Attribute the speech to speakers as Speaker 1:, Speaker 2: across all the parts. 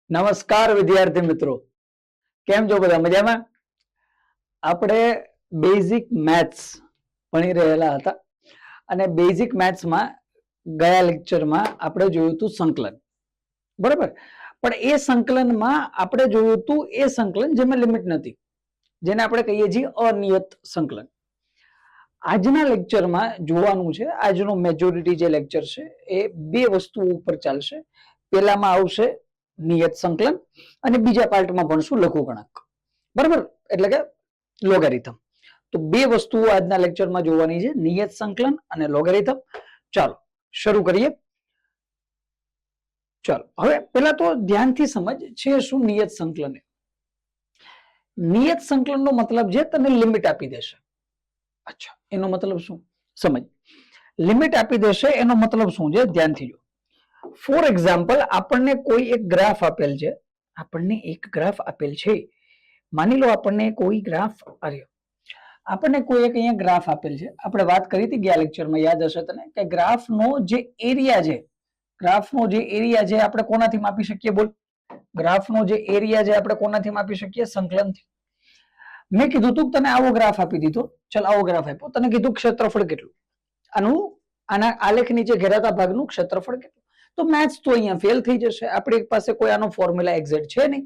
Speaker 1: નમસ્કાર વિદ્યાર્થી મિત્રો, કેમ છો બધા? મજામાં? આપણે બેઝિક મેથ્સ ભણી રહેલા હતા અને બેઝિક મેથ્સમાં ગયા લેક્ચરમાં આપણે જોયું હતું સંકલન, બરાબર? પણ એ સંકલનમાં આપણે જોયું હતું એ સંકલન જેમાં લિમિટ નથી, જેને આપણે કહીએ છીએ અનિયત સંકલન. આજના લેક્ચરમાં જોવાનું છે, આજનો મેજોરિટી જે લેક્ચર છે એ બે વસ્તુઓ ઉપર ચાલશે. પહેલામાં આવશે નિયત સંકલન અને બીજા પાર્ટમાં ભણશું લઘુગણક, બરાબર? એટલે કે લોગારિથમ. તો બે વસ્તુઓ આજના લેક્ચરમાં જોવાની છે, નિયત સંકલન અને લોગારિથમ. ચાલો શરૂ કરીએ. ચાલો હવે પહેલા તો ધ્યાનથી સમજ છે શું નિયત સંકલન. નિયત સંકલનનો મતલબ છે તને લિમિટ આપી દેશે. અચ્છા, એનો મતલબ શું? સમજ. લિમિટ આપી દેશે એનો મતલબ શું છે? ધ્યાનથી જો. ફોર એક્ઝામ્પલ, આપણને કોઈ એક ગ્રાફ આપેલ છે, માની લો આપણને કોઈ ગ્રાફ આપણને કોઈ એક અહીંયા ગ્રાફ આપેલ છે. આપણે વાત કરી હતી ગયા લેક્ચરમાં, યાદ હશે તને, કે ગ્રાફનો જે એરિયા છે આપણે કોનાથી માપી શકીએ? બોલ. ગ્રાફનો જે એરિયા છે આપણે કોનાથી માપી શકીએ? સંકલનથી. મેં કીધું તું તને આવો ગ્રાફ આપી દીધો, ચલ આવો ગ્રાફ આપ્યો, તને કીધું ક્ષેત્રફળ કેટલું, આના આલેખ નીચે ઘેરાતા ભાગનું ક્ષેત્રફળ કેટલું? તો મેથ્સ તો અહીંયા ફેલ થઈ જશે. આપણી પાસે કોઈ આનો ફોર્મ્યુલા એક્ઝેક્ટ છે નહીં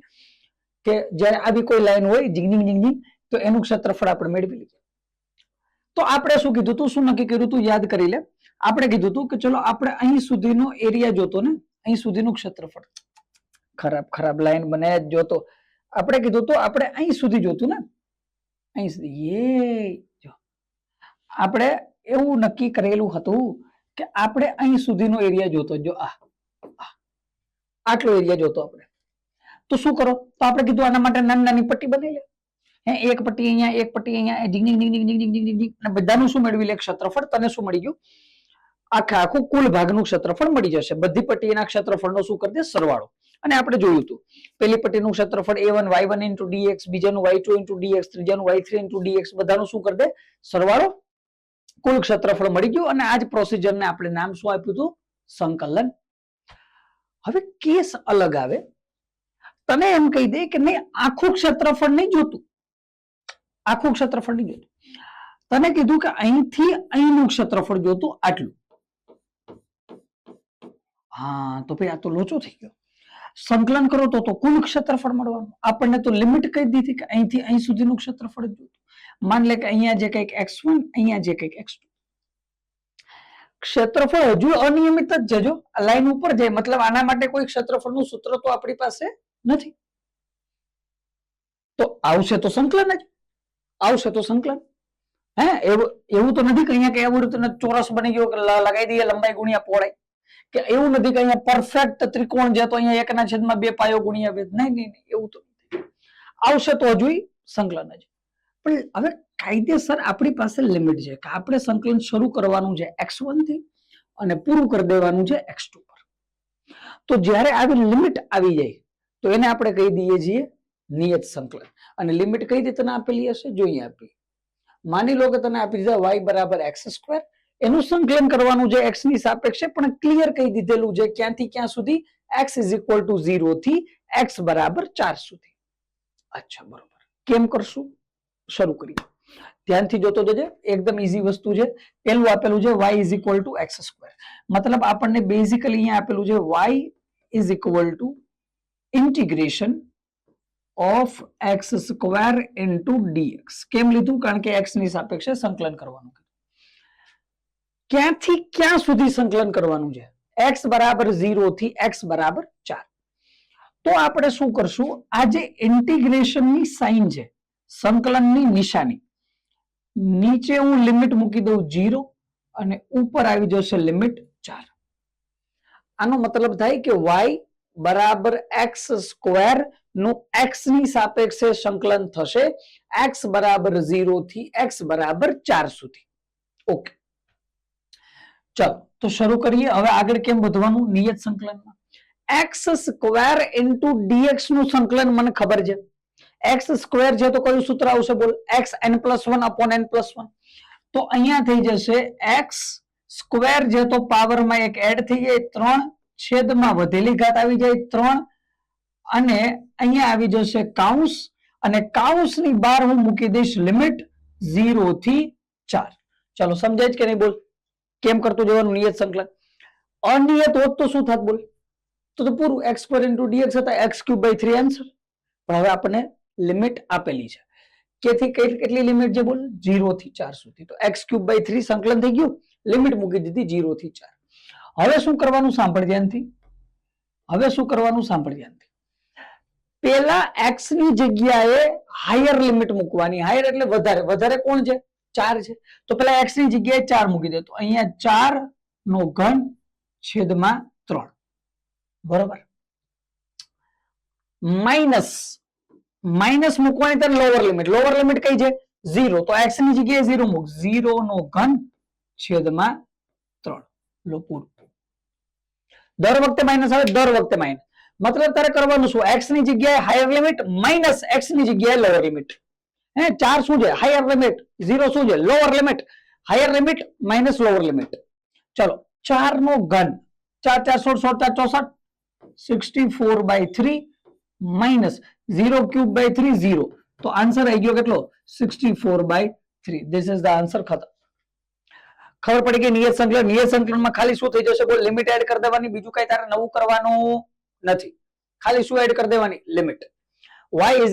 Speaker 1: કે જ્યારે આવી કોઈ લાઈન હોય જીંગજીંગ જીંગજીંગ તો એનું ક્ષેત્રફળ આપણે મેળવી લઈએ. તો આપણે શું કીધું તું, શું નક્કી કર્યું તું? યાદ કરી લે. આપણે કીધું તું કે ચલો આપણે અહીં સુધીનો એરિયા જોતો ને, અહીં સુધીનું ક્ષેત્રફળ. ખરાબ લાઈન બનાવ્યા જ જોતો. આપણે કીધું તો આપણે અહીં સુધી જોતું ને, અહીં સુધી. આપણે એવું નક્કી કરેલું હતું કે આપણે અહીં સુધીનો એરિયા જોતો. જો આટલો એરિયા જોતો આપણે. તો શું કરો? તો આપણે કીધું આના માટે નાની નાની પટ્ટી બનાવી લે. એક પટ્ટી અહીંયા, એક પટ્ટી અહીંયા, અને બધાનું શું મેળવી લે? ક્ષેત્રફળ. તને શું મળી ગયું? આખું કુલ ભાગનું ક્ષેત્રફળ મળી જશે. બધી પટ્ટીના ક્ષેત્રફળનો શું કરી દે? સરવાળો. અને આપણે જોયું હતું પેલી પટ્ટીનું ક્ષેત્રફળ a1 y1 into dx, બીજાનું y2 into dx, ત્રીજાનું y3 into dx, બધાનું શું કરી દે? સરવાળો. કુલ ક્ષેત્રફળ મળી ગયું. અને આ જ પ્રોસિજરને આપણે નામ શું આપ્યું હતું? સંકલન. હવે કેસ અલગ આવે. તને એમ કહી દે કે નહીં, આખું ક્ષેત્રફળ નહીં જોતું, તને કીધું કે અહીંથી અહીંનું ક્ષેત્રફળ જોતું આટલું. હા, તો ભાઈ આ તો લોચો થઈ ગયો. સંકલન કરો તો કુલ ક્ષેત્રફળ મળવાનું. આપણને તો લિમિટ કહી દીધી કે અહીંથી અહીં સુધીનું ક્ષેત્રફળ જ જોતું. માન લે કે અહીંયા જે કંઈક x1, અહીંયા જે કંઈક x2. ક્ષેત્રફળ હજુ અનિયમિત જ છે. જો આ લાઈન ઉપર જાય, મતલબ આના માટે કોઈ ક્ષેત્રફળનું સૂત્ર તો આપણી પાસે નથી. તો આવશે તો સંકલન જ આવશે. તો સંકલન એવું તો નથી કે અહીંયા કે એવું રીતે ચોરસ બની ગયો લગાવી દઈએ લંબાઈ ગુણ્યા પહોળાઈ, કે એવું નથી કે અહીંયા પરફેક્ટ ત્રિકોણ છે તો અહીંયા 1/2 પાયો ગુણ્યા 2. નહીં, એવું તો નથી. આવશે તો હજુ સંકલન જ. પણ હવે કાયદેસર આપણી પાસે લિમિટ છે કે આપણે સંકલન શરૂ કરવાનું છે x1 થી અને પૂરું કરી દેવાનું છે x2 પર. તો જ્યારે આવી લિમિટ આવી જાય તો એને આપણે કહી દઈએ છીએ નિયત સંકલન. અને લિમિટ કઈ રીતે તને આપેલી હશે? જોઈએ આપી. માની લો કે તને આપી દીધા y બરાબર x2, એનું સંકલન કરવાનું છે x ની સાપેક્ષે, પણ ક્લિયર કહી દીધેલું છે ક્યાંથી ક્યાં સુધી? x = 0 થી x બરાબર 4 સુધી. અચ્છા, બરોબર. કેમ કરશું? શરૂ કરીએ. ધ્યાનથી જોતો જજે, એકદમ ઈઝી વસ્તુ છે. પેલું આપેલું છે y = x². મતલબ આપણને બેઝિકલી અહીંયા આપેલું છે y = integration of x² into dx. કેમ લીધું? કારણ કે x ની સાપેક્ષે સંકલન કરવાનું. ક્યાંથી ક્યાં સુધી સંકલન કરવાનું છે? x બરાબર 0 થી x બરાબર 4. તો આપણે શું કરશું? આ જે ઇન્ટિગ્રેશનની સાઇન છે, સંકલનની નિશાની, નીચે હું લિમિટ મૂકી દઉં 0 અને ઉપર આવી જશે લિમિટ 4. આનો મતલબ થાય કે y બરાબર x² નું x ની સાપેક્ષે સંકલન થશે x બરાબર 0 થી x બરાબર 4 સુધી. ઓકે, ચાલો તો શરૂ કરીએ. હવે આગળ કેમ વધવાનું? નિયત સંકલનમાં x² into dx નું સંકલન મને ખબર છે. x² છે તો કયું સૂત્ર આવશે? બોલ. xn+1/n+1. તો અહીંયા થઈ જશે x² છે તો પાવરમાં એક એડ થઈ જાય 3 છેદમાં વધેલી ઘાત આવી જાય 3 અને અહીંયા આવી જશે કાઉન્સ અને કાઉન્સની બહાર હું મૂકી દઈશ લિમિટ 0 થી 4. ચલો સમજાય કે નહીં બોલ? કેમ કરતું જવાનું નિયત સંકલન? અનિયત હોત તો શું થાત બોલ? તો પૂરું x² * dx હતા x³/3 આન્સર. પણ હવે આપણને લિમિટ આપેલી છે કેથી કેટલી લિમિટ છે બોલ? 0 થી 4 સુધી. તો x³/3 સંકલન થઈ ગયું, લિમિટ મૂકી દીધી 0 થી 4. હવે શું કરવાનું સાંભળ ધ્યાનથી. હવે શું કરવાનું સાંભળ ધ્યાનથી. પેલા x ની જગ્યાએ હાયર લિમિટ મૂકવાની. હાયર એટલે વધારે. વધારે કોણ છે? 4 છે. તો પેલા x ની જગ્યાએ 4 મૂકી દે. તો અહીંયા 4 નો ઘન છેદમાં 3. બરોબર. માઇનસ મૂકવાની ત્યારે લોઅર લિમિટ. લોઅર લિમિટ કઈ છે? 0. તો x ની જગ્યાએ 0 મૂક. 0 નો ઘન છેદમાં 3. લો પૂરું. દર વખતે માઇનસ આવે, દર વખતે માઇનસ. મતલબ તારે કરવાનું શું? x ની જગ્યાએ હાયર લિમિટ માઇનસ x ની જગ્યાએ લોઅર લિમિટ. 4 શું છે? Higher limit. 0 શું છે? Lower limit. Higher limit minus lower limit. ચલો 4 નો ઘન 4 4 16 16 64 64/3 માઇનસ 0³/3 0. તો આન્સર આવી ગયો કેટલો? 64/3. This is the answer. ખતમ. ખબર પડી કે નિયત સંકલન. નિયત સંકલનમાં ખાલી શું થઈ જશે બોલ? લિમિટ એડ કરી દેવાની. બીજું કઈ તારે નવું કરવાનું નથી. ખાલી શું એડ કરી દેવાની? લિમિટ. y =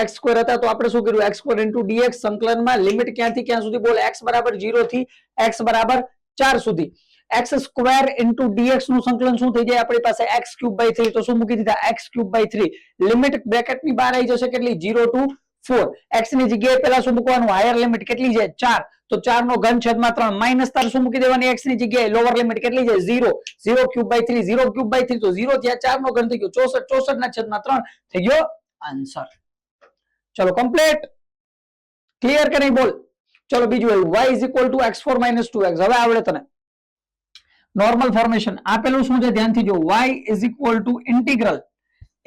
Speaker 1: x² હતા તો આપણે શું કર્યું? x² * dx સંકલનમાં લિમિટ ક્યાંથી ક્યાં સુધી બોલ? x = 0 થી x = 4 સુધી. x² * dx નું સંકલન શું થઈ જાય આપણી પાસે? x³/3. તો શું મૂકી દીધા? x³/3. લિમિટ બ્રેકેટ ની બહાર આવી જશે કેટલી? 0 to 4. x ની જગ્યાએ પેલા શું મૂકવાનું? હાયર લિમિટ કેટલી છે? 4. તો 4 નો ઘન છેદમાં 3 માઇનસ તાર શું મૂકી દેવાની? x ની જગ્યાએ લોઅર લિમિટ કેટલી છે? 0. 0³/3 0³/3 તો 0 ત્યાં 4 નો ઘન થઈ ગયો 64. 64 ના છેદમાં 3 થઈ ગયો આન્સર. ચલો કમ્પ્લીટ. ક્લિયર કે નહીં બોલ? ચલો બીજું આવ્યું y = x4 - 2x. હવે આવડે તને નોર્મલ ફોર્મેશન. આપેલું શું છે? ધ્યાનથી જો. y =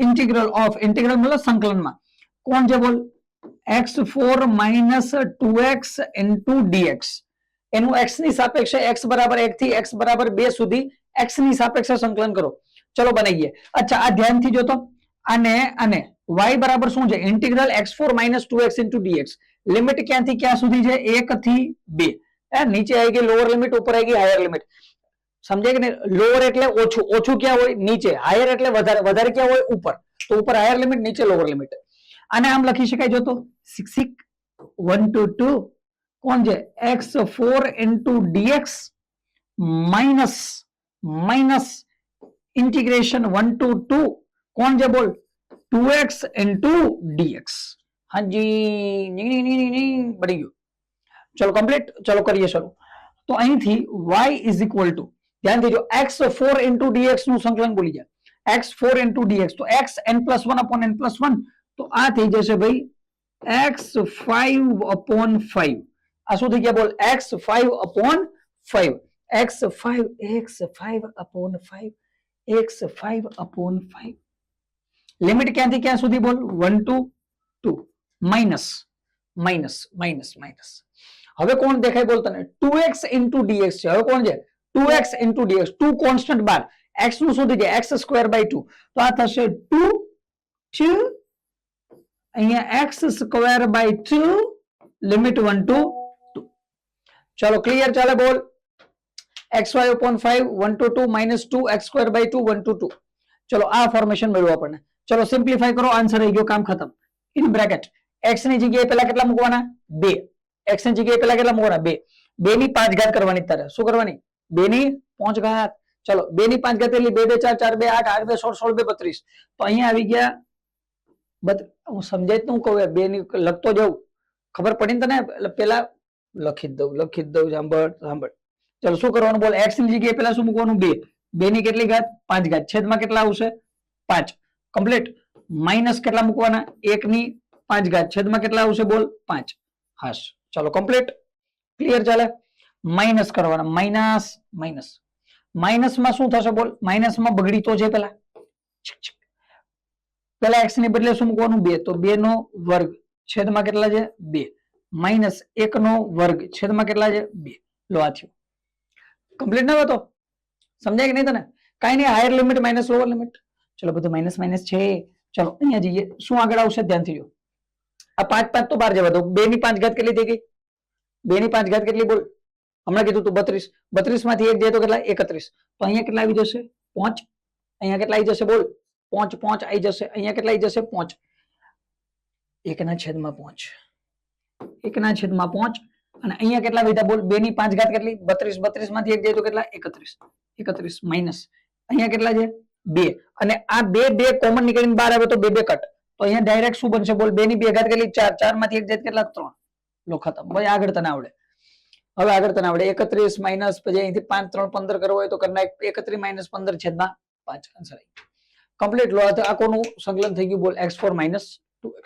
Speaker 1: ઇન્ટિગ્રલ ઓફ ઇન્ટિગ્રલ મતલબ સંકલનમાં કોણ છે બોલ? x4 - 2x * dx. એનું x ની સાપેક્ષે x = 1 થી x = 2 સુધી x ની સાપેક્ષે સંકલન કરો. ચલો બનાવી ગયા. અચ્છા આ ધ્યાનથી જોતો. અને y બરાબર શું છે? Integral x4 - 2x * dx. Limit ક્યાંથી ક્યાં સુધી છે? 1 થી 2. નીચે આવી ગઈ લોઅર લિમિટ, ઉપર આવી ગઈ હાયર લિમિટ. સમજાય કે નહીં? લોઅર એટલે ઓછું. ઓછું ક્યાં હોય? નીચે. હાયર એટલે વધારે. વધારે ક્યાં હોય? ઉપર. તો ઉપર હાયર લિમિટ, નીચે લોઅર લિમિટ. આને આમ લખી શકાય. જો તો 6 1 to 2 કોણ છે? x4 * dx minus integration 1 to 2 કોણ છે બોલ? 2x * dx. હાજી બની ગયું. ચલો કમ્પ્લીટ. ચલો કરીએ શરૂ. તો અહીંથી y = ધ્યાનથી જો x4 * dx નું સંકલન બોલી જાય. x4 * dx તો x n+1/n+1 તો આ થઈ જશે ભાઈ x5/5. આ શું થઈ ગયા બોલ? x5/5. x5/5 x5/5. લિમિટ ક્યાંથી ક્યાં સુધી બોલ? 1 to 2 માઇનસ. હવે કોણ દેખાય બોલ તને? 2x * dx છે. હવે કોણ છે? 2x * dx. 2 કોન્સ્ટન્ટ બાર. x નું શું થઈ જાય? x²/2. તો આ થશે 2 અહીંયા x²/2 લિમિટ 1 to 2. ચલો ક્લિયર? ચાલે બોલ. x5/5 1 to 2 - 2 x²/2 1 to 2. ચલો આ ફોર્મેશન મળ્યું આપણને. ચલો સિમ્પ્લિફાય કરો. આન્સર આવી ગયો. કામ ખતમ. ઇન બ્રેકેટ x ની જગ્યાએ પેલા કેટલા મૂકવાના? 2. x ની જગ્યાએ પેલા કેટલા મૂકવાના? 2. 2 ની 5 ઘાત કરવાની. તારે શું કરવાની? 2 ની 5 ઘાત. ચલો 2 ની 5 ઘાત એટલે 2 2 4 4 2 8 8 2 16 16 2 32. તો અહીંયા આવી ગયા હું સમજાય તો હું કહું 2 ની લખતો જાઉં. ખબર પડી ને તને? પેલા લખી જ દઉં. સાંભળ. ચલો શું કરવાનું બોલ? x ની જગ્યાએ પેલા શું મૂકવાનું? 2. 2 ની કેટલી ઘાત? 5 ઘાત. છેદમાં કેટલા આવશે? 5. કમ્પ્લીટ. માઇનસ કેટલા મૂકવાના? 1 ની 5 ઘાત. છેદમાં કેટલા આવશે બોલ? 5. હાશ. ચલો કમ્પ્લીટ. ક્લિયર? ચાલે. માઇનસ કરવાના. માઇનસમાં શું થશે બોલ? માઇનસમાં બગડી તો છે પેલા x ની બદલે શું મૂકવાનું? 2. તો 2 નો વર્ગ છેદમાં કેટલા છે? 2 માઇનસ 1 નો વર્ગ છેદમાં કેટલા છે? 2. લો આ થયું. કમ્પ્લીટ ના હતો? સમજાય કે નહીં તને? કઈ નહીં. Higher limit minus lower limit. ચલો બધું માઇનસ છે. ચલો અહીંયા જઈએ, શું આગળ આવશે ધ્યાનથી જો. આ 5 5 તો બહાર જવા દો. 2 ની 5 ઘાત કેટલી થઈ ગઈ? 2 ની 5 ઘાત કેટલી બોલ? હમણાં કીધું તું 32. 32 માંથી 1 જાય તો કેટલા? 31. તો અહીંયા કેટલા આવી જશે? 5. અહીંયા કેટલા આવી જશે બોલ? 5 5 આવી જશે. અહીંયા કેટલા આવી જશે? 5. 1/5. 1/5. અને અહીંયા કેટલા વધ્યા બોલ? 2 ની 5 ઘાત કેટલી? 32. 32 માંથી 1 જાય તો કેટલા? 31. 31 માઇનસ અહીંયા કેટલા છે? 2. અને આ 2 કોમન નીકળીને બહાર આવે તો 2 કટ. તો અહીંયા ડાયરેક્ટ શું બનશે બોલ? 2 ની 2 ઘાત કેટલી? 4. 4 માંથી 1 જાય કેટલા? 3. લો ખતમ. ભાઈ આગળ તને આવડે. હવે આગળ તને આવડે. 31 માઇનસ પછી અહીંથી 5 3 15 કરવો હોય તો કરના 31 માઇનસ 15 છેદમાં 5. આન્સર આવી કમ્પ્લીટ. લો આ કોનું સંકલન થઈ ગયું બોલ? x4 minus 2x.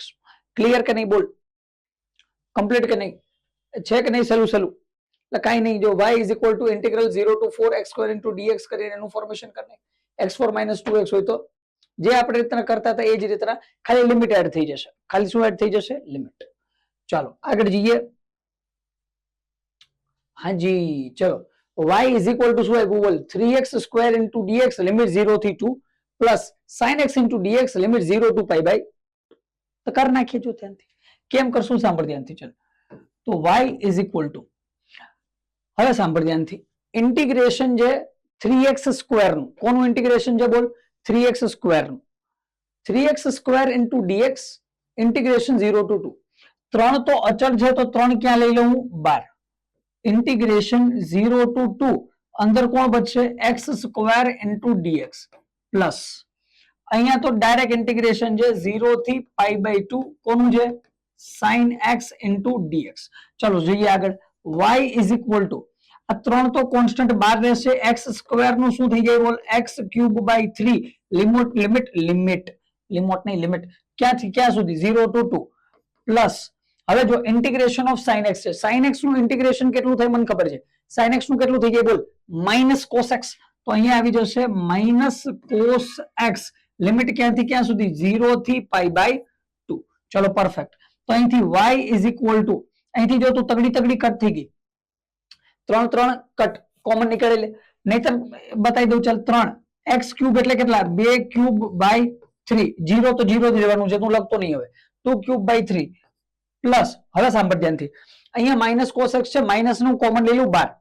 Speaker 1: ક્લિયર કે નહીં બોલ? કમ્પ્લીટ કે નહીં? છે કે નહીં? સલું એટલે કાંઈ નહીં. જો y is equal to integral 0 to 4x square into dx કરીને એનું ફોર્મેશન કરી નાખ. x4 માઇનસ 2x હોય તો જે આપણે રીતના કરતા હતા એ જ રીતના ખાલી લિમિટ એડ થઈ જશે. ખાલી શું એડ થઈ જશે? લિમિટ. ચાલો આગળ જઈએ. હાજી ચલો. y ઇઝ ઇક્વલ ટુ શું આવ્યું બોલ? 3x square into dx limit 0 થી 2 plus sin x into dx limit 0 to pi by. તો કર નાખીએ જો ધ્યાનથી. કેમ કરશું? સાંભળ ધ્યાનથી. ચલો તો y ઇઝ ઇક્વલ ટુ, હવે સાંભળ ધ્યાનથી, ઇન્ટિગ્રેશન જે 3x સ્ક્વેર નું, કોનું ઇન્ટિગ્રેશન છે બોલ? 3x સ્ક્વેર નું. 3x square into dx integration 0 to 2. 3 તો અચળ છે તો 3 ક્યાં લઈ લઉં? 12. ઇન્ટિગ્રેશન 0 ટુ 2 અંદર કોણ બચશે? x square into dx plus અહીંયા તો ડાયરેક્ટ ઇન્ટિગ્રેશન છે 0 થી પાઈ બાય 2 કોનું છે? sin x into dx. ચલો જોઈએ આગળ. y ઇઝ ઇક્વલ ટુ, આ 3 તો કોન્સ્ટન્ટ બહાર રહેશે. x સ્ક્વેર નું શું થઈ જાય બોલ? x ક્યુબ બાય 3 લિમિટ નહીં લિમિટ ક્યાંથી ક્યાં સુધી? 0 ટુ 2 પ્લસ હવે જો ઇન્ટિગ્રેશન ઓફ sin x છે. sin x નું ઇન્ટિગ્રેશન કેટલું થાય મને ખબર છે. sin x નું કેટલું થઈ જાય બોલ? Minus cos x. તો અહીંયા આવી જશે માઇનસ cos x. લિમિટ ક્યાંથી ક્યાં સુધી? 0 થી પાઈ બાય 2. ચલો પરફેક્ટ. તો અહીંથી y ઇઝ ઇક્વલ ટુ, અહીંથી જો તું તગડી કટ થઈ ગઈ. 3 3 કટ કોમન નીકળે લે. નહીતર બતાવી દઉં. ચાલ 3 x ક્યુબ એટલે કેટલા? 2 ક્યુબ બાય 3. 0 તો 0 જ રહેવાનું છે. તું લખતો નહીં હવે. 2 ક્યુબ બાય 3 પ્લસ હવે સાંભળ ધ્યાનથી. અહીંયા માઇનસ cos x છે. માઇનસ નું કોમન લઈ લઉં 12.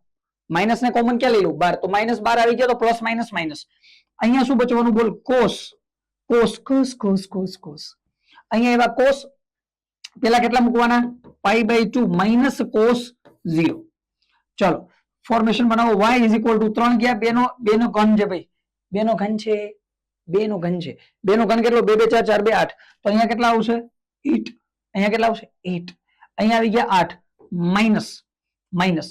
Speaker 1: માઇનસ ને કોમન ક્યાં લઈ લઉં? 12. તો માઇનસ 12 આવી ગયા તો પ્લસ માઇનસ માઇનસ. અહીંયા શું બચવાનું બોલ? cos. અહીંયા એવા cos પેલા કેટલા મૂકવાના? Pi by 2 minus cos 0. ચલો ફોર્મેશન બનાવો. y ઇઝ ઇક્વલ ટુ 3 ગયા 2 નો ઘન છે ભાઈ. 2 નો ઘન છે. 2 નો ઘન છે. 2 નો ઘન કેટલો? 2 2 4 4 2 8. તો અહીંયા કેટલા આવશે? 8. અહીંયા કેટલા આવશે? 8. અહીંયા આવી ગયા 8 minus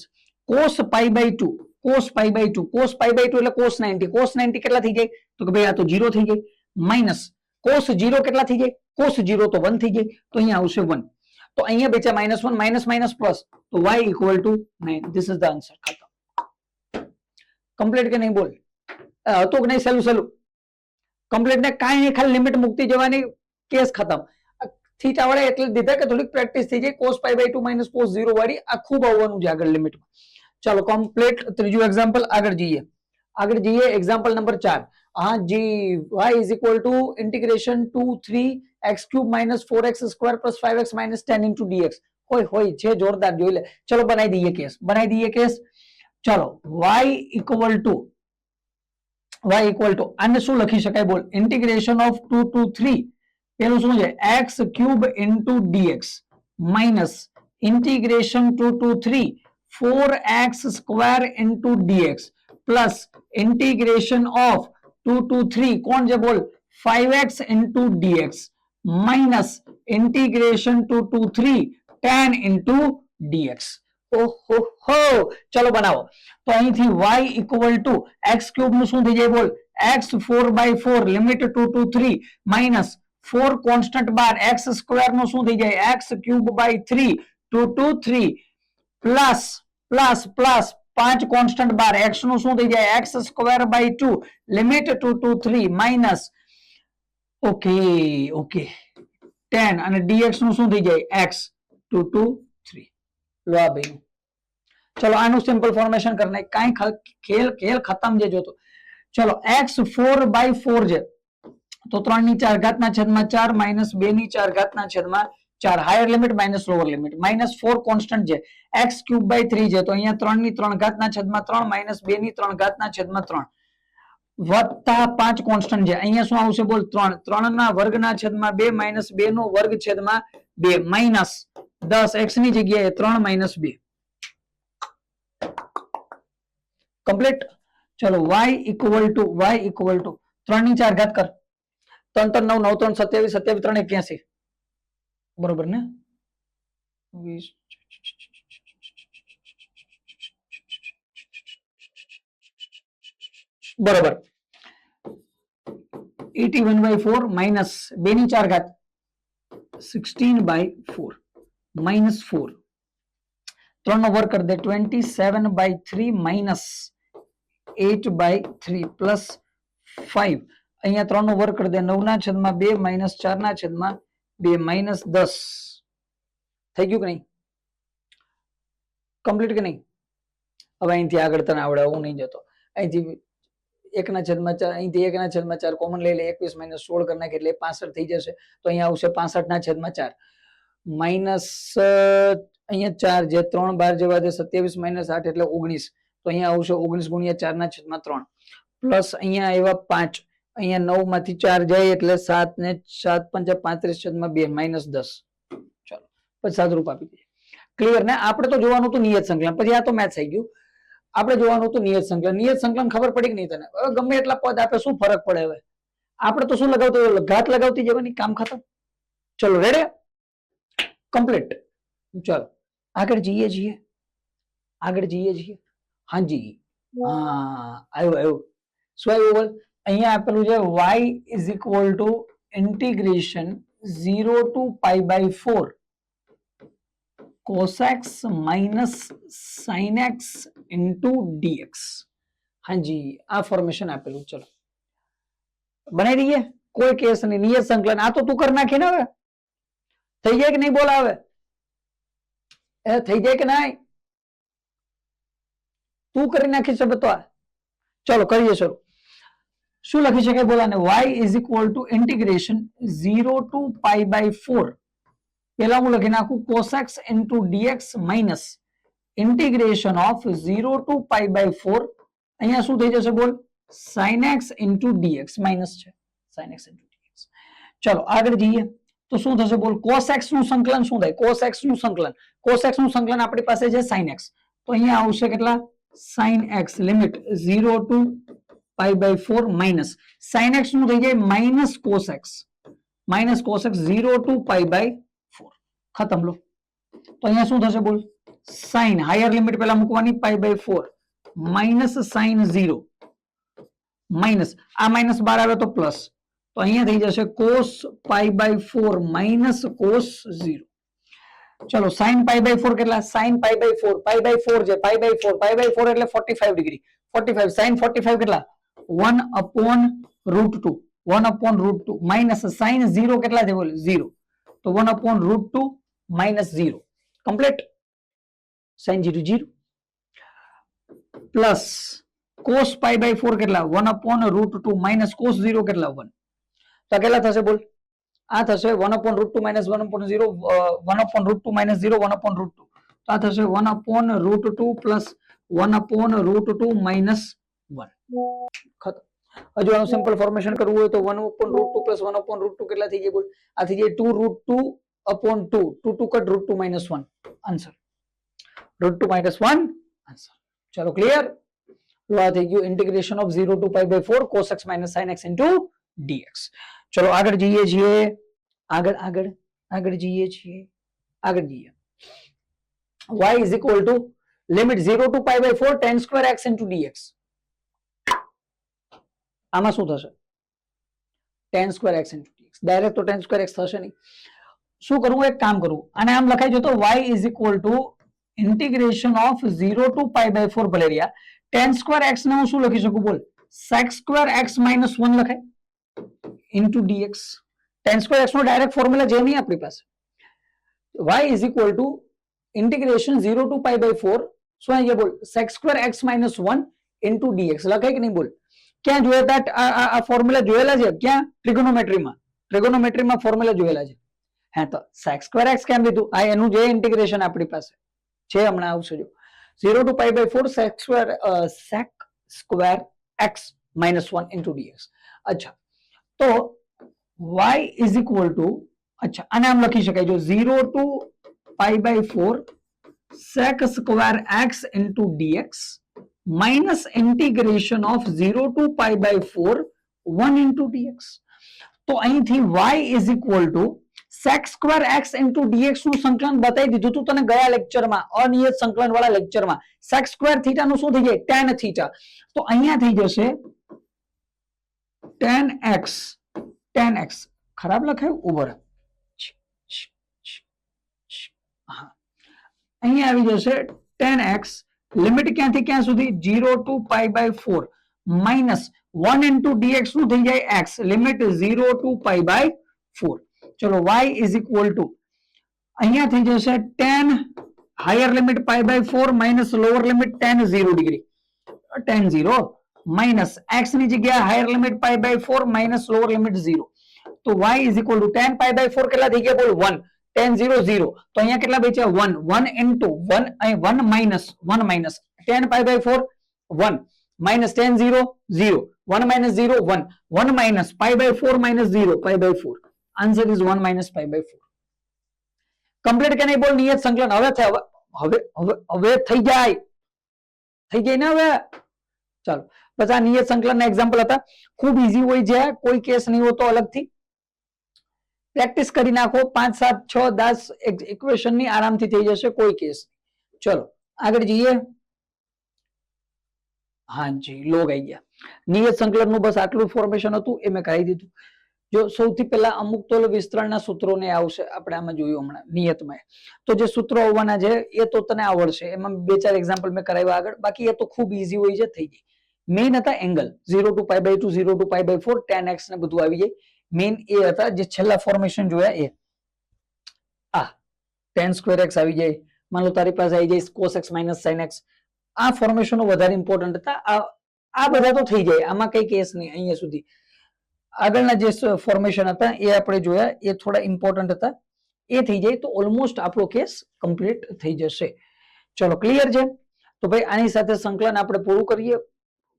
Speaker 1: cos pi by 2. cos pi by 2 એટલે cos 90. cos 90 કેટલા થઈ જાય? તો કે ભાઈ આ તો 0 થઈ ગઈ. માઇનસ cos 0 કેટલા થઈ જાય? cos 0 તો 1 થઈ જાય. તો અહીંયા આવશે 1. તો અહીંયા બેચા -1 માઇનસ પ્લસ. તો y equal two 9. This is the answer. ખતમ. કમ્પ્લીટ કે નહીં બોલ? હતું કે નહીં? સહેલું કમ્પ્લીટ ને કાંઈ નહીં, ખાલી લિમિટ મૂકતી જવાની. કેસ ખતમ. થીટા વાળા એટલે દીધા કે થોડીક પ્રેક્ટિસ થઈ જાય. cos pi by 2 minus cos 0 વાળી આ ખૂબ આવવાનું છે આગળ લિમિટમાં. ચાલો કમ્પ્લીટ. ત્રીજું એક્ઝામ્પલ આગળ જઈએ. Example number 4. હા જી. y is equal to integration 2 3 x cube minus 4x square plus 5x minus 10 into dx. હોય છે જોરદાર. જોઈ લે. ચલો બનાવી દઈએ કેસ. ચલો y ઇક્વલ ટુ આને શું લખી શકાય બોલ? ઇન્ટિગ્રેશન ઓફ 2 ટુ 3 પેલું શું છે? x cube into dx minus integration 2 to 3 4x square into dx plus integration of 2 to 3 કોણ છે બોલ? 5x into dx minus integration 2 to 3 10 into dx. ઓહો હો. ચલો બનાવો. તો અહીંથી y equal to x cube નું શું થઈ જાય બોલ? x 4/4 limit 2 to 3 minus 4 constant બાર x સ્ક્વેર નું શું થઈ જાય? x cube by 3 2 to 3 plus 5 constant બાર x નું શું થઈ જાય? x square by 2 limit 2 to 3 minus okay 10 અને dx નું શું થઈ જાય? x 2 to 3. લો આ ભાઈ. ચલો આનું સિમ્પલ ફોર્મેશન કરને. કાંઈ ખેલ ખતમ છે જોતો. ચલો x 4/4 છે. તો 3 ની 4 ઘાતના છેદમાં 4 માઇનસ 2 ની 4 ઘાતના છેદમાં 4 higher limit minus lower limit minus 4 constant છે x ક્યુબ બાય 3 છે તો અહીંયા 3 ની 3 ઘાતના છેદમાં 3 માઇનસ 2 ની 3 ઘાતના છેદમાં 3 વત્તા 5 કોન્સ્ટન્ટ છે અહીંયા શું આવશે બોલ 3 3 ના વર્ગના છેદમાં 2 માઇનસ 2 નો વર્ગ છેદમાં 2 માઇનસ 10 x ની જગ્યાએ 3 માઇનસ 2 કમ્પ્લીટ ચલો y ઇક્વલ ટુ 3 ની 4 ઘાત કર 3 3 9 9 3 27 27 3 81 બરોબર ને 20 બરોબર 81/4 માઇનસ 2 ની 4 ઘાત 16/4 માઇનસ 4 3 નો વર્ગ કરી દે 27/3 માઇનસ 8/3 પ્લસ 5 અહીંયા 3 નો વર્ગ કરી દે 9 ના છેદમાં 2 માઇનસ 4 ના છેદમાં 2 માઇનસ 10 થઈ ગયું કે નહીં કમ્પ્લીટ કે નહીં હવે અહીંથી આગળ તને આવડે હું નહીં જતો અહીંથી 1 ના છેદમાં 4 અહીંથી 1 ના છેદમાં 4 કોમન લઈ લે 21 માઇનસ 16 કરી નાખે એટલે 65 થઈ જશે તો અહીંયા આવશે 65 ના છેદમાં 4 માઇનસ અહીંયા 4 જે 3 12 જેવા દે 27 માઇનસ 8 એટલે 19 તો અહીંયા આવશે 19 ગુણ્યા 4 ના છેદમાં 3 પ્લસ અહીંયા આવ્યા 5 અહીંયા 9 માંથી 4 જાય એટલે 7 ને 7 5 35 છેદમાં 2 માઇનસ 10 ચાલો પછી સાદુરૂપ આપી દઈએ ક્લિયર ને આપણે તો જોવાનું હતું નિયત સંકલન પછી આ તો મેથ્સ આવી ગયું આપણે જોવાનું હતું નિયત સંકલન ખબર પડી કે નહીં તને હવે ગમે એટલા પદ આપે શું ફરક પડે હવે આપણે તો શું લગાવતું ઘાત લગાવતી જવાની કામ ખતમ ચલો રેડી કમ્પ્લીટ ચલો આગળ જઈએ છીએ હાજી હા આવ્યું શું આવ્યું બોલ અહીંયા આપેલું છે y is equal to integration 0 to pi by 4 cos x minus sin x into dx હાજી આ ફોર્મેશન આપેલું ચલો બનાવી દઈએ કોઈ કેસ નહીં નિયત સંકલન આ તો તું કરી નાખી ને હવે થઈ જાય કે નહીં બોલ આવે એ થઈ જાય કે નહીં તું કરી નાખી છે તો ચલો કરીએ શરૂ શું લખી શકાય બોલાને y is equal to integration 0 to pi by 4 પેલા હું લખી નાખું cos x into dx minus integration of 0 to pi by 4 અહીંયા શું થઈ જશે બોલ sin x into dx minus છે sin x into dx ચલો આગળ જઈએ તો શું થશે બોલ cos x નું સંકલન શું થાય cos x નું સંકલન આપણી પાસે છે sin x તો અહીંયા આવશે કેટલા sin x limit 0 to pi by 4 minus sin x નું થઈ જાય minus cos x 0 to pi by 4 ખતમ લો તો અહીંયા શું થશે બોલ sin હાયર લિમિટ પહેલા મૂકવાની pi by 4 minus sin 0 minus આ minus 12 આવે તો પ્લસ તો અહીંયા થઈ જશે cos pi by 4 minus cos 0 ચલો sin pi by 4 કેટલા sin pi by 4 છે pi by 4 એટલે 45 ડિગ્રી 45 sin 45 કેટલા 1 upon root 2 minus sin 0 કેટલા છે બોલ 0 તો 1 upon root 2 minus 0 complete sin 0 plus cos pi by 4 કેટલા 1 upon root 2 minus cos 0 કેટલા 1 તો કેટલા થશે બોલ આ થશે 1 upon root 2 minus 1 upon 0 1 upon root 2 minus 0 1 upon root 2 તો આ થશે 1 upon root 2 plus 1 upon root 2 minus 1 ખતમ હજુ આનું સિમ્પલ ફોર્મેશન કરવું હોય તો 1 upon root 2 plus 1 upon root 2 કેટલા થઈ જાય બોલ આ થઈ જાય 2 root 2 upon 2 2 cut root 2 minus 1 answer root 2 minus 1 answer ચલો ક્લિયર તો આ થઈ ગયું integration of 0 to pi by 4 cos x minus sin x into dx ચલો આગળ જઈએ છીએ આગળ જઈએ y is equal to limit 0 to pi by 4 tan square x into dx આમાં શું થશે tan square x into dx direct તો tan square x થશે નહીં શું કરવું એક કામ કરવું અને આમ લખાઈ જો તો y is equal to integration of 0 to pi by 4 ભલે રહ્યા tan square x ને હું શું લખી શકું બોલ sec square x minus 1 લખાય into dx tan square x નો ડાયરેક્ટ ફોર્મ્યુલા જે નહીં આપણી પાસે y is equal to integration 0 to pi by 4 શું અહીંયા બોલ sec square x minus 1 into dx લખાય કે નહીં બોલ ક્યાં જોયા હતા આ ફોર્મ્યુલા જોયેલા છે ક્યાં ટ્રિગોનોમેટ્રીમાં ફોર્મ્યુલા જોયેલા છે હા તો sec square x કેમ લીધું આ એનું જે ઇન્ટિગ્રેશન આપણી પાસે છે હમણાં આવશે જો 0 to pi by 4 sec square x minus 1 into dx અચ્છા તો y is equal to અચ્છા આને આમ લખી શકાય જો 0 to pi by 4 sec square x into dx minus integration of 0 to pi by 4 1 into dx તો અહીંથી y is equal to sec square x into dx નું સંકલન બતાવી દીધું હતું તને ગયા લેક્ચરમાં અનિયત સંકલન વાળા લેક્ચરમાં sec square theta નું શું થઈ જાય tan theta તો અહીંયા થઈ જશે tan x ખરાબ લખાયું ઉપર હા અહીંયા આવી જશે tan x લિમિટ ક્યાંથી ક્યાં સુધી 0 to pi by 4 minus 1 into dx નું થઈ જાય x limit 0 to pi by 4 ચલો y is equal to અહીંયા થઈ જશે tan higher limit pi by 4 minus lower limit tan 0 degree tan 0 minus x ની જગ્યાએ higher limit pi by 4 minus lower limit 0 તો y is equal to tan pi by 4 કેટલા થઈ ગયા બોલ 1 tan 0 0 તો અહીંયા કેટલા બચ્યા 1 1 into 1 અહીં 1 minus tan pi by 4 1 minus tan 0 0 1 minus 0 1 1 minus pi by 4 minus 0 pi by 4 answer is 1 minus pi by 4 complete કે નહીં બોલ નિયત સંકલન હવે થઈ જાય ને હવે ચાલો બસ આ નિયત સંકલનના એક્ઝામ્પલ હતા ખૂબ ઈઝી હોય છે કોઈ કેસ નહીં હોતો અલગથી પ્રેક્ટિસ કરી નાખો 5 7 6 10 ઇક્વેશન ની આરામથી થઈ જશે કોઈ કેસ ચલો આગળ જઈએ હાજી લોગ આવી ગયા નિયત સંકલન નું બસ આટલું ફોર્મેશન હતું એ મેં કહી દીધું જો સૌથી પહેલા અમુક તોલ વિસ્તરણના સૂત્રોને આવશે આપણે આમાં જોયું હમણાં નિયતમાં તો જે સૂત્રો આવવાના છે એ તો તને આવડશે એમાં બે ચાર એક્ઝામ્પલ મેં કરાવ્યા આગળ બાકી એ તો ખૂબ ઈઝી હોય છે થઈ જાય મેઇન હતા angle 0 to pi by 2 0 to pi by 4 tan x ને બધું આવી જાય મેઇન એ હતા જે છેલ્લા ફોર્મેશન જોયા એ આ tan square x આવી જાય માન લો તારી પાસે આવી જાય cos x minus sin x આ ફોર્મેશનો વધારે ઇમ્પોર્ટન્ટ હતા આ બધા તો થઈ જાય આમાં કઈ કેસ નહીં અહીંયા સુધી આગળના જે ફોર્મેશન હતા એ આપણે જોયા એ થોડા ઇમ્પોર્ટન્ટ હતા એ થઈ જાય તો ઓલમોસ્ટ આપણો કેસ કમ્પ્લીટ થઈ જશે ચલો ક્લિયર છે તો ભાઈ આની સાથે સંકલન આપણે પૂરું કરીએ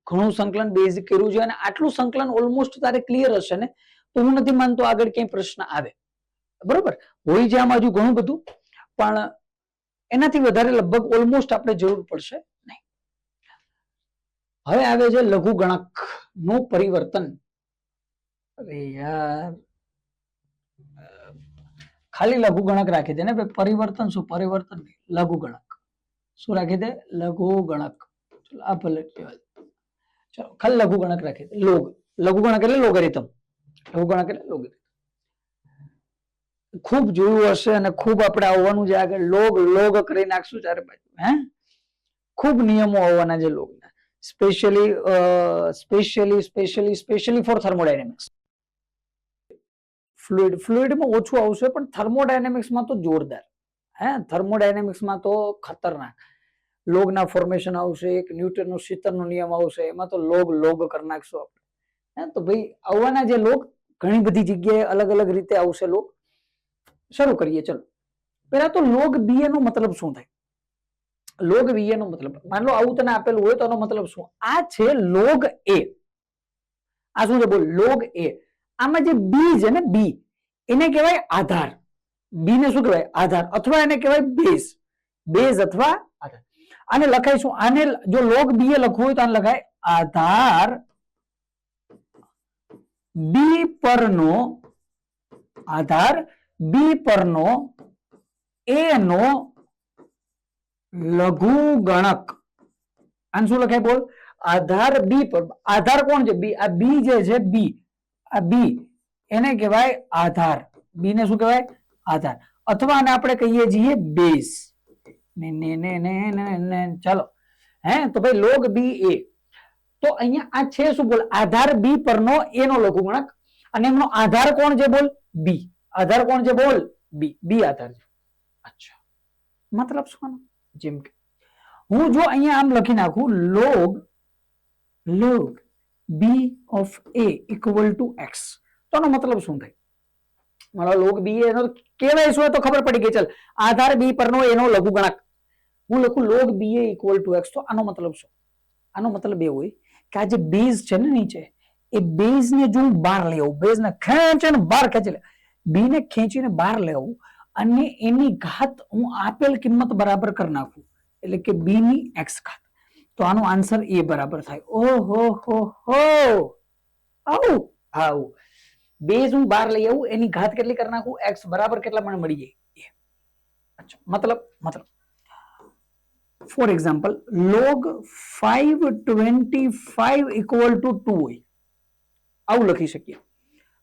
Speaker 1: ઘણું સંકલન બેઝિક કર્યું છે અને આટલું સંકલન ઓલમોસ્ટ તારે ક્લિયર હશે ને તો હું નથી માનતો આગળ ક્યાંય પ્રશ્ન આવે બરોબર હોય છે આમાં હજુ ઘણું બધું પણ એનાથી વધારે લગભગ ઓલમોસ્ટ આપણે જરૂર પડશે નહીં હવે આવે છે લઘુગણક નું પરિવર્તન અરે યાર ખાલી લઘુગણક રાખી દે ને પરિવર્તન શું પરિવર્તન લઘુગણક શું રાખી દે લઘુગણક ચલો આ ભલે ચલો ખાલી લઘુગણક રાખી દે લઘુગણક એટલે લોગરિધમ લઘુગણક એટલે લોગરિધમ ખૂબ જોયું હશે અને ખૂબ આપણે આવવાનું છે આગળ લોગ કરી નાખશું ચારે બાજુ હે ખૂબ નિયમો આવવાના છે લોગના સ્પેશિયલી ફોર થર્મોડાયનેમિક્સ ફ્લુઇડમાં ઓછું આવશે પણ થર્મોડાયનેમિક્સમાં તો જોરદાર હે થર્મોડાયનેમિક્સમાં તો ખતરનાક લોગના ફોર્મેશન આવશે એક ન્યૂટનનો શીતળનો નિયમ આવશે એમાં તો લોગ કરી નાખશું આપણે હે તો ભાઈ આવવાના જે લોગ ઘણી બધી જગ્યાએ અલગ અલગ રીતે આવશે લોગ શરૂ કરીએ ચલો પેલા તો લોગ બીએ નો મતલબ શું થાય લોગ બીએ નો મતલબ માન લો આવું તને આપેલું હોય તો એનો મતલબ શું આ છે લોગ એ આ શું છે બોલ લોગ એ આમાં જે બી છે ને બી એને કહેવાય આધાર બી ને શું કહેવાય આધાર અથવા એને કહેવાય બેઝ અથવા આધાર આને લખાય શું આને જો લોગ બી એ લખવું હોય તો આને લખાય આધાર બી પરનો એ નો લઘુગણક આને શું લખાય બોલ આધાર બી પર આધાર કોણ છે બી આ બી જે છે બી આ બી એને કહેવાય આધાર બી ને શું કહેવાય આધાર અથવા આને આપણે કહીએ છીએ બેઝ ચાલો હે તો ભાઈ લોગ બી એ તો અહીંયા આ છે શું બોલ આધાર બી પરનો એ નો લઘુગણક અને એમનો આધાર કોણ છે બોલ બી આધાર કોણ છે બોલ બી આધાર છે અચ્છા મતલબ શું જેમ કે હું જો અહીંયા આમ લખી નાખું log B of A equal to X. તો આનો મતલબ શું થાય? મારો લોગ બી એનો કેવાય શું તો ખબર પડી ગઈ. ચાલ, આધાર બી પરનો એનો લઘુગણક હું લખું log B A equal to X. તો આનો મતલબ શું? આનો મતલબ એ હોય કે આ જે બેઝ છે ને નીચે, એ બેઝ ને જો હું બહાર લઈ આવું, બેઝ ને ખેંચીને બહાર ખેંચી લે, બી ને ખેંચીને બહાર લઈ આવું અને એની ઘાત હું આપેલ કિંમત બરાબર કરી નાખું, એટલે કે બી ની એક્સ ઘાત. તો આનો આન્સર એ બરાબર થાય. ઓહો હો હો, આવું આવું બેઝ હું બહાર લઈ આવું, એની ઘાત કેટલી કરી નાખું, એક્સ બરાબર કેટલા મને મળી જાય. અચ્છા, મતલબ for example log 525 equal to 2 હોય, આવું લખી શકીએ.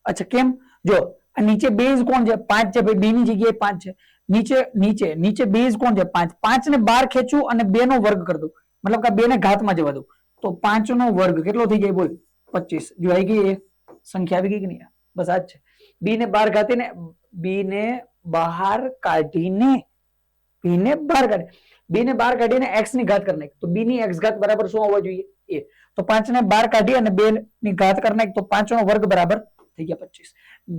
Speaker 1: અચ્છા, કેમ? જો આ નીચે બેઝ કોણ છે? 5 છે ભાઈ, 2 ની જગ્યાએ 5 છે. નીચે બેઝ કોણ છે? 5. 5 ને બહાર ખેંચું અને 2 નો વર્ગ કરી દઉં, મતલબ કે 2 ને ઘાતમાં જવા દઉં, તો 5 નો વર્ગ કેટલો થઈ જાય? બોલ, 25. જો આવી ગઈ એ સંખ્યા આવી ગઈ કે નહીં? બસ આ જ છે. બી ને બહાર કાઢીને બી ને બહાર કાઢીને એક્સ ની ઘાત કરી નાખ, તો બી ની એક્સ ઘાત બરાબર શું હોવો જોઈએ? એ. તો 5 ને બહાર કાઢી અને 2 ની ઘાત કરી નાખ, તો 5 નો વર્ગ બરાબર થઈ ગયા 25.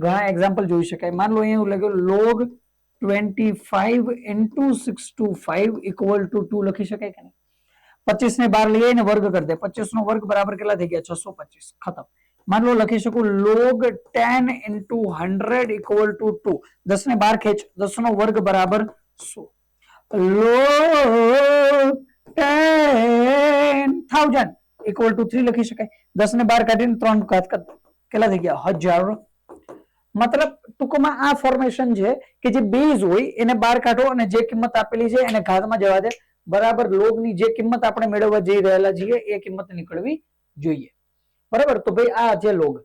Speaker 1: ઘણા એક્ઝામ્પલ જોઈ શકાય. માન લો અહીંયા લખ્યું log 25 into 625 ઇક્વલ ટુ 2 લખી શકાય કે નહીં? 25 ને બહાર લઈ આવીને વર્ગ કરી દે, 25 નો વર્ગ બરાબર કેટલા થઈ ગયા? 625. ખતમ. માન લો લખી શકું log 10 into 100 ઇક્વલ ટુ 2. 10 ને બહાર ખેંચ, 10 નો વર્ગ બરાબર 100. log 10,000 ઇક્વલ ટુ 3 લખી શકાય. 10 ને બહાર કાઢીને 3 ઘાત કરી, કેટલા થઈ ગયા? 1000. મતલબ ટૂંકમાં આ ફોર્મેશન છે કે જે બેઝ હોય એને બહાર કાઢો અને જે કિંમત આપેલી છે એને ઘાતમાં જવા દે, બરાબર લોગ ની જે કિંમત આપણે મેળવવા જઈ રહેલા છીએ એ કિંમત નીકળવી જોઈએ. બરાબર. તો ભાઈ આ છે લોગ.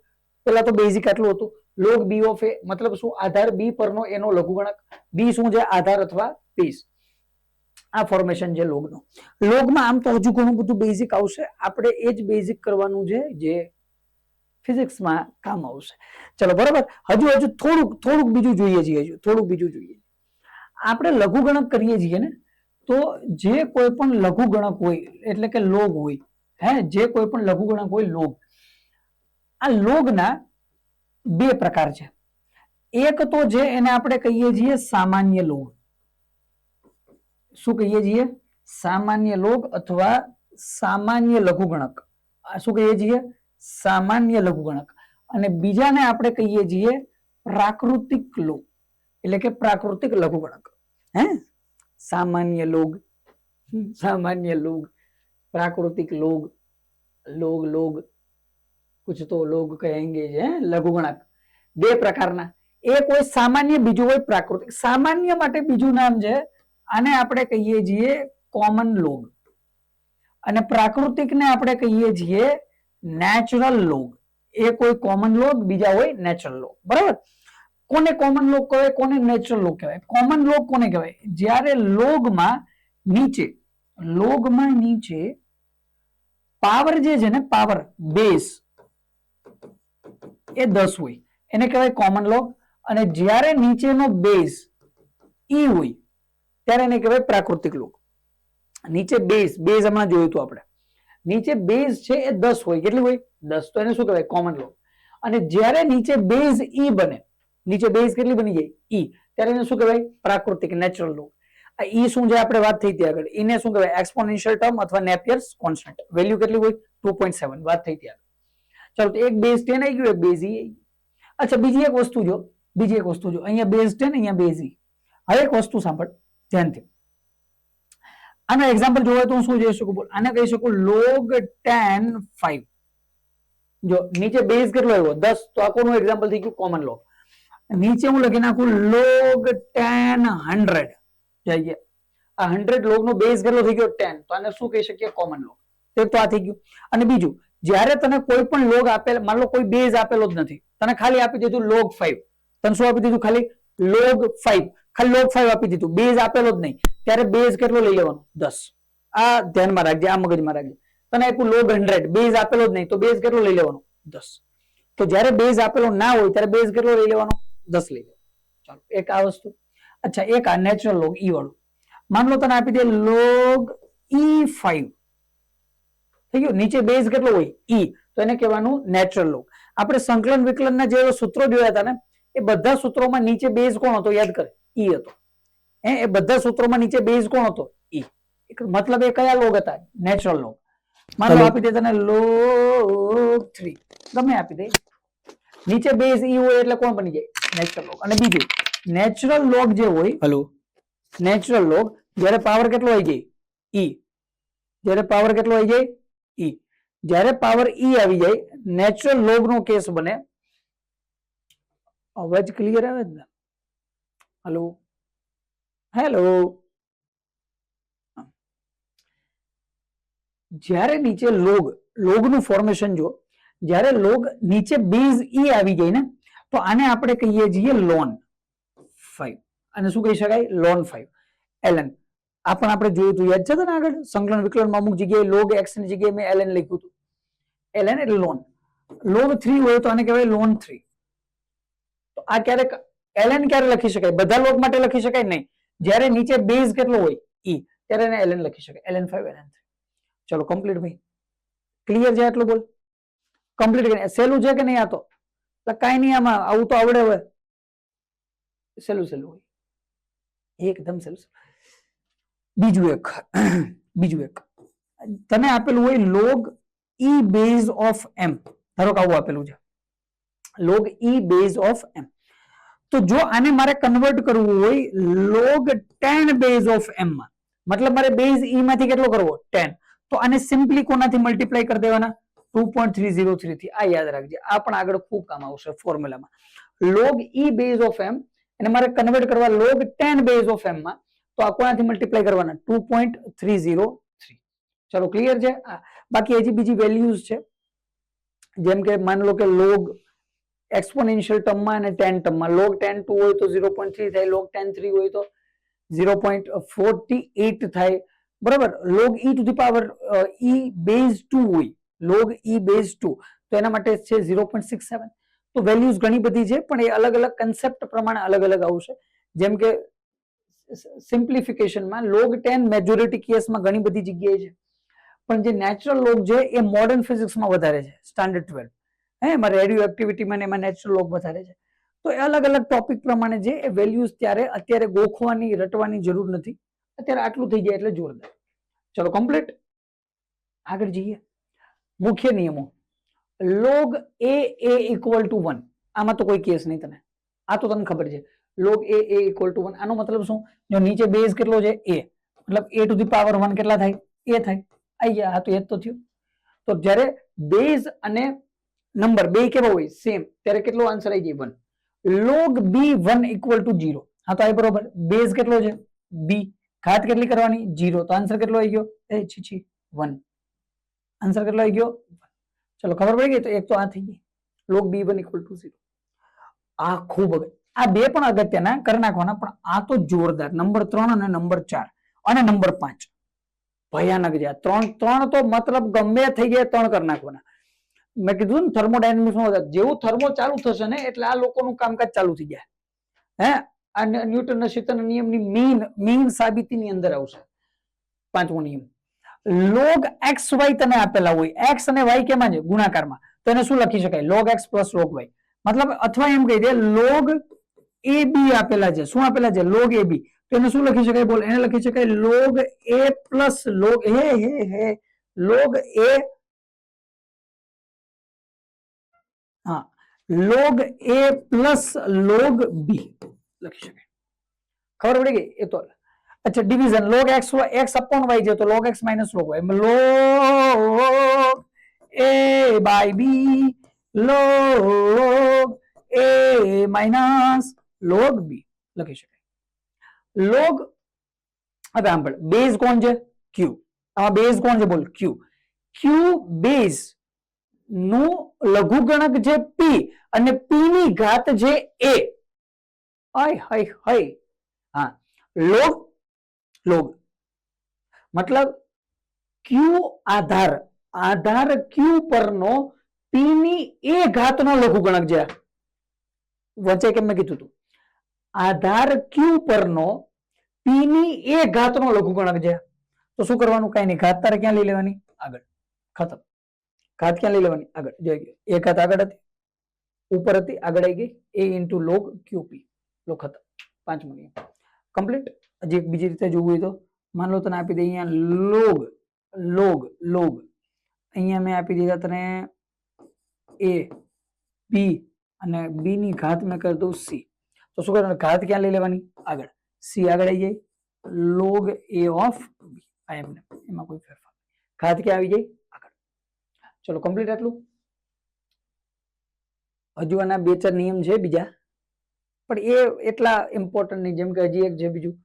Speaker 1: પેલા તો બેઝિક આટલું હતું. લોગ બી ઓફ એ મતલબ શું? આધાર બી પરનો એનો લઘુગણક. બી શું છે? આધાર અથવા બેઝ. આ ફોર્મેશન છે લોગનો. લોગમાં આમ તો હજુ ઘણું બધું બેઝિક આવશે, આપણે એ જ બેઝિક કરવાનું છે જે ફિઝિક્સમાં કામ આવશે. ચલો બરાબર. હજુ થોડુંક બીજું જોઈએ છીએ. આપણે લઘુગણક કરીએ છીએ ને, તો જે કોઈ પણ લઘુગણક હોય એટલે કે લોગ હોય, જે કોઈ પણ લઘુગણક હોય લોગ, આ લોગના બે પ્રકાર છે. એક તો જે એને આપણે કહીએ છીએ સામાન્ય લોગ. શું કહીએ છીએ? સામાન્ય લોગ અથવા સામાન્ય લઘુગણક. શું કહીએ છીએ? સામાન્ય લઘુગણક. અને બીજાને આપણે કહીએ છીએ પ્રાકૃતિક લોગ, એટલે કે પ્રાકૃતિક લઘુગણક. સામાન્ય લોગ, प्राकृतिक लोग, लोग कुछ तो लोग कहेंगे लघुगणक. બે પ્રકારના, એક હોય સામાન્ય, બીજું હોય પ્રાકૃતિક. સામાન્ય માટે બીજું નામ છે, આને આપણે કહીએ છીએ કોમન લોગ, અને પ્રાકૃતિક ને આપણે કહીએ છીએ નેચરલ લોગ. એક હોય કોમન લોગ, બીજા હોય નેચરલ લોગ. બરાબર. કોને કોમન લોગ કહેવાય, કોને નેચરલ લોગ કહેવાય? કોમન લોગ કોને કહેવાય? જ્યારે લોગમાં નીચે પાવર જે છે ને, પાવર બેઝ એ 10 હોય, એને કહેવાય કોમન લોગ. અને જ્યારે નીચેનો બેઝ ઈ હોય ત્યારે એને કહેવાય પ્રાકૃતિક લોગ. નીચે બેઝ હમણાં જોયું હતું આપણે, નીચે બેઝ છે એ 10 હોય. કેટલી હોય? 10. તો એને શું કહેવાય? Common log. અને જ્યારે નીચે બેઝ ઈ બને, નીચે બેઝ કેટલી બની જાય? ઈ, ત્યારે એને શું કહેવાય? પ્રાકૃતિક, નેચરલ લોગ. આ ઈ શું છે? આપણે વાત થઈ હતી આગળ. ઈને શું કહેવાય? એક્સપોનેન્શિયલ ટર્મ અથવા નેપિયર્સ કોન્સ્ટન્ટ. વેલ્યુ કેટલી હોય? 2.7. વાત થઈ હતી આગળ. ચાલો, તો એક બેઝ 10 આવી ગયું, એક બેઝ ઈ. અચ્છા, બીજી એક વસ્તુ જો, અહીંયા બેઝ 10, અહીંયા બેઝ ઈ. હવે એક વસ્તુ સાંભળ ધ્યાનથી. આનો એક્ઝામ્પલ જોવા તો હું શું જોઈ શકું? બોલ. આને કહી શકું log 10 5. જો નીચે બેઝ કેટલો આવ્યો? 10. તો આ કોનું એક્ઝામ્પલ થઈ ગયું? Common log. નીચે હું લખી નાખું log 10 100. જઈએ, આ 100 લોગ નો બેઝ કેટલો થઈ ગયો? 10. તો આને શું કહી શકીએ? Common log. તો આ થઈ ગયું. અને બીજું, જ્યારે તને કોઈ પણ લોગ આપેલ, માન લો કોઈ બેઝ આપેલો જ નથી, તને ખાલી આપી દીધું log 5. તને શું આપી દીધું? ખાલી log 5. ખાલી log 5 આપી દીધું, બેઝ આપેલો જ નહીં. ત્યારે બેઝ કેટલો લઈ લેવાનો? 10. આ ધ્યાનમાં રાખજે, આ મગજમાં રાખજે. તને આપ્યું log 100, બેઝ આપેલો જ નહીં, તો બેઝ કેટલો લઈ લેવાનો? 10. તો જ્યારે બેઝ આપેલો ના હોય ત્યારે બેઝ કેટલો લઈ લેવાનો? 10 લઈ લેવાનો. ચાલો, એક આ વસ્તુ. અચ્છા, એક આ નેચરલ લોગ ઈ વાળું. માન લો તને આપી દે log E5. થઈ ગયું. નીચે બેઝ કેટલો હોય? ઈ. તો એને કહેવાનું નેચરલ લોગ. આપણે સંકલન વિકલનના જે સૂત્રો જોયા હતા ને એ બધા સૂત્રોમાં નીચે બેઝ કોણ હતો યાદ કરે? ઈ હતો. એ બધા સૂત્રોમાં નીચે બેઝ કોણ હતો? ઈ. મતલબ એ કયા લોગ હતા? Natural log. માનો આપી દે તને log 3 ગમે આપી દે, નીચે બેઝ ઈ હોય એટલે કોણ બની જાય? Natural log. અને બીજું નેચરલ લોગ જે હોય, નેચરલ લોગ જ્યારે પાવર કેટલો આવી જાય? ઈ. જ્યારે પાવર કેટલો આવી જાય? ઈ. જ્યારે પાવર ઈ આવી જાય નેચરલ લોગ નો કેસ બને. અવાજ ક્લિયર આવે ને? Hello hello. જ્યારે નીચે લોગ નું ફોર્મેશન જો, જ્યારે લોગ નીચે બેઝ ઈ આવી જાય ને તો આને આપણે કહીએ છીએ લોન 5. અને શું કહી શકાય? Loan 5 ln. આ પણ આપણે જોયું હતું, યાદ છે ને આગળ સંકલન વિકલનમાં અમુક જગ્યાએ log x ની જગ્યાએ મેં ln લખ્યું હતું. ln એટલે લોન. log 3 હોય તો આને કહેવાય લોન 3. તો આ ક્યારેક ln ક્યારે લખી શકાય? બધા લોગ માટે લખી શકાય નહીં. જ્યારે નીચે બેઝ કેટલો હોય ઈ ત્યારે એને ln લખી શકાય. ln 5 ln 3. ચલો કમ્પ્લીટ ભાઈ. ક્લિયર છે આટલું? બોલ કમ્પ્લીટ કરીને સહેલું છે કે નહીં? આ તો કાંઈ નહીં, આમાં આવું તો આવડે. હવે સહેલું હોય એકદમ સહેલું. બીજું એક તને આપેલું હોય log e base of m. ધારો કે આવું આપેલું છે log e base of m. તો જો આને મારે કન્વર્ટ કરવું હોય log 10 base of m માં, મતલબ મારે બેઝ e માંથી કેટલો કરવો? 10. તો આને સિમ્પલી કોનાથી મલ્ટીપ્લાય કરી દેવાના? 2.303 થી. આ યાદ રાખજે, આ પણ આગળ ખૂબ કામ આવશે ફોર્મ્યુલામાં. log e base of m અને મારે કન્વર્ટ કરવા log 10 base of m માં, તો આ કોનાથી મલ્ટીપ્લાય કરવાના? 2.303. ચલો ક્લિયર છે? બાકી હજી બીજી વેલ્યુઝ છે, જેમ કે માની લો કે log એક્સપોનેન્શિયલ ટર્મમાં અને 10 ટર્મમાં. log 10 2 હોય તો 0.3 થાય, log 10 3 હોય તો 0.48 થાય, બરાબર. log e to the power e base 2 હોય, log e બેઝ 2 તો એના માટે છે 0.67. તો વેલ્યુઝ ઘણી બધી છે, પણ એ અલગ અલગ કન્સેપ્ટ પ્રમાણે અલગ અલગ આવશે. જેમ કે સિમ્પ્લિફિકેશનમાં log 10 મેજોરિટી કેસમાં ઘણી બધી જગ્યાએ છે, પણ જે નેચરલ લોગ છે એ મોડર્ન ફિઝિક્સમાં વધારે છે, સ્ટાન્ડર્ડ 12. એમાં રેડિયો એક્ટિવિટીમાં એમાં નેચરલ લોગ વધારે છે. તો એ અલગ અલગ ટોપિક પ્રમાણે છે એ વેલ્યુઝ અત્યારે ગોખવાની રટવાની જરૂર નથી. અત્યારે આટલું થઈ જાય એટલે જોરદાર. ચલો કમ્પ્લીટ, આગળ જઈએ. મુખ્ય નિયમો. log a equal to 1. આમાં તો કોઈ કેસ નહીં તને, આ તો તને ખબર છે. log a ઇક્વલ ટુ 1 આનો મતલબ શું? જો નીચે બેઝ કેટલો છે? a, મતલબ a ટુ ધી પાવર 1 કેટલા થાય? a થાય. આઈ ગયા, આ તો એ જ તો થયું. તો જ્યારે બેઝ અને નંબર બે કેવા હોય? સેમ, ત્યારે કેટલો આન્સર આવી જાય? 1. log b1 equal to 0. હા તો આ બરોબર. બેઝ કેટલો છે? b, ઘાત કેટલી કરવાની? 0. તો આન્સર કેટલો આવી ગયો? 1. આન્સર કેટલો આવી ગયો? ચલો ખબર પડી ગઈ. તો એક તો આ થઈ ગઈ, log b1 ઇક્વલ ટુ 0. આ ખૂબ આ બે પણ અગત્યના કરી નાખવાના, પણ આ તો જોરદાર. નંબર 3 અને નંબર 4 અને નંબર 5 ભયાનક છે. 3 તો મતલબ ગમે થઈ ગયા 3 કરી નાખવાના. મેં કીધું ને થર્મોડાયનેમિક્સમાં જેવું થર્મો ચાલુ થશે ને એટલે આ લોકોનું કામકાજ ચાલુ થઈ જાય. આ ન્યૂટનના શીતળના નિયમની મેઇન સાબિતીની અંદર આવશે. 5મો નિયમ. log x y તને આપેલા હોય, x અને y કેમાં છે? ગુણાકારમાં. તો એને શું લખી શકાય? log x plus log y. મતલબ અથવા એમ કહી દે log ab આપેલા છે. શું આપેલા છે? log ab. તો એને શું લખી શકાય? બોલ. એને લખી શકાય log a plus log log a, હા, log a plus log b લખી શકાય. ખબર પડી ગઈ? એ તો અચ્છા. Division log x x upon y છે તો log x minus log y. log a by b log a minus log b લખી શકાય. log, હવે સાંભળ, બેઝ કોણ છે? q. આમાં બેઝ કોણ છે? બોલ. q. q બેઝ નું લઘુગણક છે p અને p ની ઘાત છે a. હા, log મતલબ q આધાર q પરનો p ની a ઘાતનો લઘુગણક છે. વચ્ચે કેમ મેં કીધું હતું? આધાર q પરનો p ની a ઘાતનો લઘુગણક છે. તો શું કરવાનું? કઈ નહીં, ઘાત તારે ક્યાં લઈ લેવાની? આગળ. ખતમ. ઘાત ક્યાં લઈ લેવાની આગળ જોઈ ગયો એક ઘાત આગળ હતી ઉપર હતી આગળ આવી ગઈ a ઇન્ટુ log qp લો ખતમ પાંચમો નિયમ કમ્પ્લીટ હજી એક બીજી રીતે જોવું હોય તો માન લો તને આપી દે અહીંયા log અહીંયા મેં આપી દીધા તને a b અને b ની ઘાત મેં કરી દઉં c તો શું કરવાનું ઘાત ક્યાં લઈ લેવાની આગળ c આગળ આવી જાય log a of b એમાં કોઈ ફેરફાર ઘાત ક્યાં આવી જાય આગળ ચલો કમ્પ્લીટ આટલું હજુ આના બે ચાર નિયમ છે બીજા પણ એ એટલા ઇમ્પોર્ટન્ટ નહીં જેમ કે હજી એક છે બીજું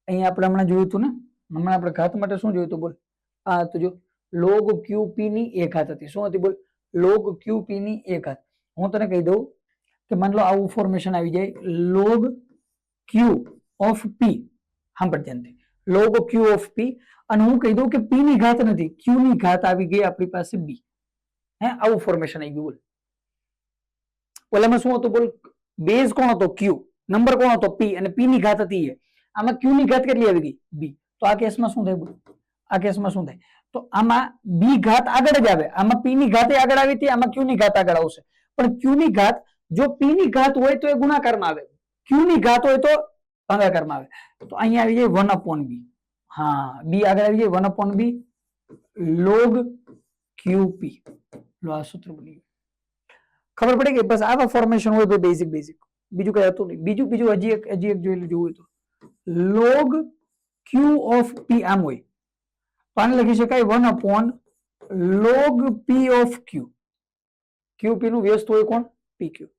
Speaker 1: અહીંયા આપણે હમણાં જોયું હતું ને હમણાં આપણે ઘાત માટે શું જોયું હતું બોલ આ તો જો log qp ની એક ઘાત હતી શું હતી બોલ log qp ની એક ઘાત હું તને કહી દઉં કે માન લો આવું ફોર્મેશન આવી જાય log q of p સાંભળ ધ્યાનથી log q of p અને હું કહી દઉં કે p ની ઘાત નથી q ની ઘાત આવી ગઈ આપણી પાસે b હે આવું ફોર્મેશન આવી ગયું બોલ ઓલામાં શું હતું બોલ બેઝ કોણ હતો q નંબર કોણ હતો p અને p ની ઘાત હતી એ આમાં q ની ઘાત કેટલી આવી ગઈ b તો આ કેસમાં શું થાય બોલ આ કેસમાં શું થાય તો આમાં b ઘાત આગળ જ આવે આમાં p ની ઘાત આગળ આવી હતી આમાં q ની ઘાત આગળ આવશે પણ q ની ઘાત જો p ની ઘાત હોય તો એ ગુણાકારમાં આવે q ની ઘાત હોય તો ભાગાકારમાં આવે તો અહીંયા આવી જાય 1/b હા b આગળ આવી જાય 1/b log qp લો આ સૂત્ર બની ગયું ખબર પડે કે બસ આવા ફોર્મેશન હોય તો બેઝિક બીજું કઈ હતું નહીં બીજું હજી એક જોઈ જોવું તો log q of p આમ હોય તો આને લખી શકાય 1/log p of q qp નું વ્યસ્ત હોય કોણ pq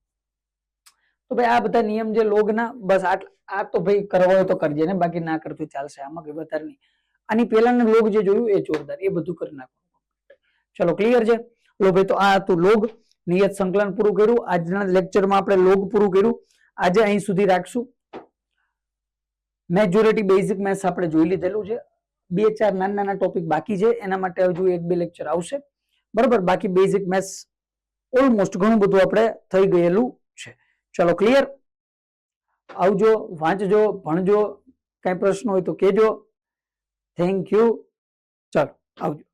Speaker 1: તો ભાઈ આ બધા નિયમ જે log ના બસ આ તો ભાઈ કરવા હોય તો કરજે ને બાકી ના કરતું ચાલશે આમાં કઈ વધારે નહીં આની પહેલાનું log જે જોયું એ જોરદાર એ બધું કરી નાખો ચલો ક્લિયર છે લો ભાઈ તો આ હતું log નિયત સંકલન પૂરું કર્યું આજના લેક્ચરમાં આપણે log પૂરું કર્યું આજે અહીં સુધી રાખશું મેજોરિટી બેઝિક મેથ્સ આપણે જોઈ લીધેલું છે બે ચાર નાના ટોપિક બાકી છે એના માટે હજુ એક બે લેક્ચર આવશે બરોબર બાકી બેઝિક મેથ્સ ઓલમોસ્ટ ઘણું બધું આપણે થઈ ગયેલું છે ચલો ક્લિયર આવજો વાંચજો ભણજો કઈ પ્રશ્ન હોય તો કહેજો થેન્ક યુ ચલો આવજો